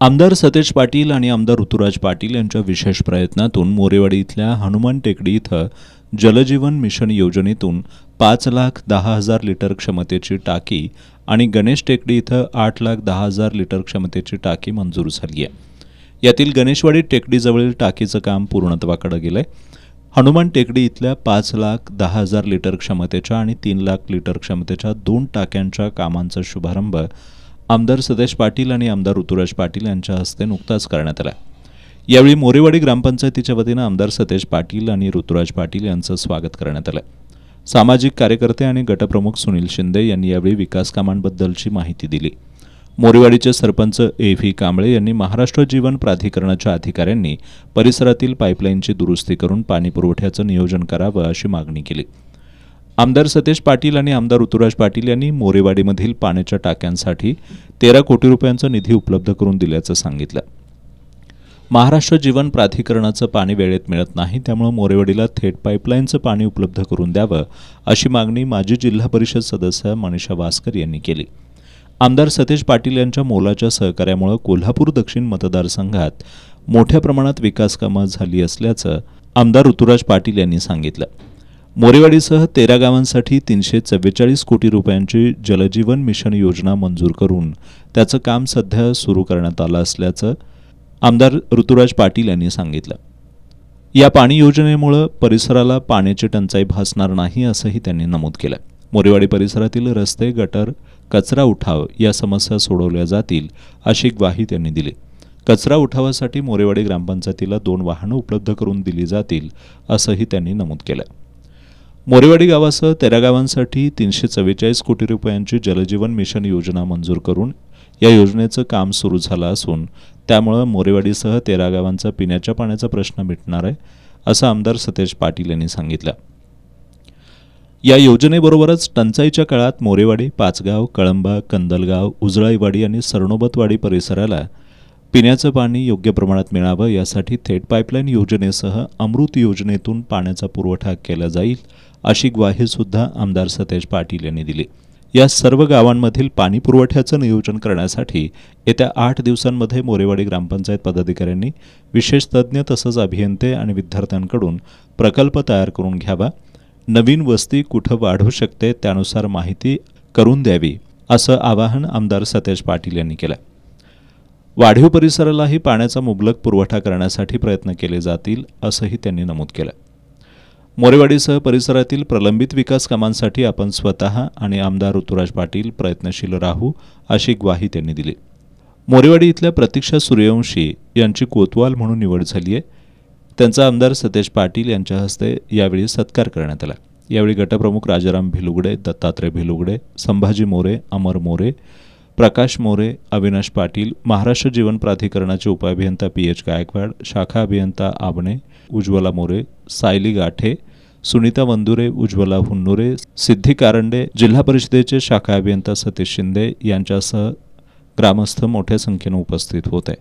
आमदार सतेज पाटील आणि आमदार ऋतुराज पाटील यांच्या विशेष प्रयत्नातून मोरेवाडी इथल्या हनुमान टेकडी इथं जलजीवन मिशन योजनेतून 5,10,000 लिटर क्षमतेची टाकी आणि गणेश टेकडी इथं 8,10,000 लिटर क्षमतेची टाकी मंजूर झाली आहे। यातील गणेशवाडी टेकडीजवळील टाकीचं काम पूर्णत्वाकडे गेलंय। हनुमान टेकडी इथल्या 5,10,000 लिटर क्षमतेच्या आणि 3,00,000 लिटर क्षमतेच्या 2 टाक्यांच्या कामांचा शुभारंभ आमदार सतेज पाटील आणि आमदार ऋतुराज पाटील यांच्या हस्ते नुकताच करण्यात आला। यावेळी मोरेवाडी ग्रामपंचायतीच्या वतीनं आमदार सतेज पाटील आणि ऋतुराज पाटील यांचं स्वागत करण्यात आलं। सामाजिक कार्यकर्ते आणि गटप्रमुख सुनील शिंदे यांनी यावेळी विकास कामांबद्दलची माहिती दिली। मोरेवाडीचे सरपंच ए.व्ही. कांबळे यांनी महाराष्ट्र जीवन प्राधिकरणाच्या अधिकाऱ्यांनी परिसरातील पाईपलाईनची दुरुस्ती करून पाणी पुरवठ्याचं नियोजन करावं अशी मागणी केली। आमदार सतेज पाटील आणि आमदार ऋतुराज पाटील यांनी मोरेवाडीमधील पाण्याच्या टाक्यांसाठी 13 कोटी रुपयांचा निधी उपलब्ध करून दिल्याचं सांगितलं। महाराष्ट्र जीवन प्राधिकरणाचं पाणी वेळेत मिळत नाही, त्यामुळे मोरेवाडीला थेट पाईपलाईनचं पाणी उपलब्ध करून द्यावं अशी मागणी माजी जिल्हा परिषद सदस्य मनीषा वास्कर यांनी केली। आमदार सतेज पाटील यांच्या मोलाच्या सहकार्यामुळे कोल्हापूर दक्षिण मतदारसंघात मोठ्या प्रमाणात विकास कामं झाली असल्याचं आमदार ऋतुराज पाटील यांनी सांगितलं। मोरेवाडीसह 13 गावांसाठी 344 कोटी रुपयांची जलजीवन मिशन योजना मंजूर करून त्याचं काम सध्या सुरू करण्यात आलं असल्याचं आमदार ऋतुराज पाटील यांनी सांगितलं। या पाणी योजनेमुळे परिसराला पाण्याची टंचाई भासणार नाही असंही त्यांनी नमूद केलं। मोरेवाडी परिसरातील रस्ते, गटर, कचरा उठाव या समस्या सोडवल्या जातील अशी ग्वाही त्यांनी दिली। कचरा उठावासाठी मोरेवाडी ग्रामपंचायतीला 2 वाहनं उपलब्ध करून दिली जातील असंही त्यांनी नमूद केलं। मोरेवाडी गावासह 13 गावांसाठी 344 कोटी रुपयांची जलजीवन मिशन योजना मंजूर करून या योजनेचं काम सुरू झालं असून त्यामुळे मोरेवाडीसह 13 गावांचा पिण्याच्या पाण्याचा प्रश्न मिटणार आहे असं आमदार सतेज पाटील यांनी सांगितलं। या योजनेबरोबरच टंचाईच्या काळात मोरेवाडी, पाचगाव, कळंबा, कंदलगाव, उजळाईवाडी आणि सरनोबतवाडी परिसराला पिण्याचं पाणी योग्य प्रमाणात मिळावं यासाठी थेट पाईपलाईन योजनेसह अमृत योजनेतून पाण्याचा पुरवठा केला जाईल अशी ग्वाही सुद्धा आमदार सतेज पाटील यांनी दिली। या सर्व गावांमधील पाणी पुरवठ्याचं नियोजन करण्यासाठी येत्या 8 दिवसांमध्ये मोरेवाडी ग्रामपंचायत पदाधिकाऱ्यांनी विशेष तज्ज्ञ तसंच अभियंते आणि विद्यार्थ्यांकडून प्रकल्प तयार करून घ्यावा। नवीन वस्ती कुठं वाढू शकते त्यानुसार माहिती करून द्यावी असं आवाहन आमदार सतेज पाटील यांनी केलं। वाढीव परिसरालाही पाण्याचा मुबलक पुरवठा करण्यासाठी प्रयत्न केले जातील असंही त्यांनी नमूद केलं। मोरेवाडीसह परिसरातील प्रलंबित विकास कामांसाठी आपण स्वतः आणि आमदार ऋतुराज पाटील प्रयत्नशील राहू अशी ग्वाही त्यांनी दिली। मोरेवाडी इथल्या प्रतीक्षा सूर्यवंशी यांची कोतवाल म्हणून निवड झाली आहे। त्यांचा आमदार सतेज पाटील यांच्या हस्ते यावेळी सत्कार करण्यात आला। यावेळी गटप्रमुख राजाराम भिलुगडे, दत्तात्रय भिलुगडे, संभाजी मोरे, अमर मोरे, प्रकाश मोरे, अविनाश पाटील, महाराष्ट्र जीवन प्राधिकरणाचे उपअभियंता पी.एच. गायकवाड, शाखा अभियंता आबणे, उज्ज्वला मोरे, सायली गाठे, सुनीता वंदुरे, उज्ज्वला हुन्नुरे, सिद्धी कारंडे, जिल्हा परिषदेचे शाखा अभियंता सतीश शिंदे यांच्यासह ग्रामस्थ मोठ्या संख्येने उपस्थित होते।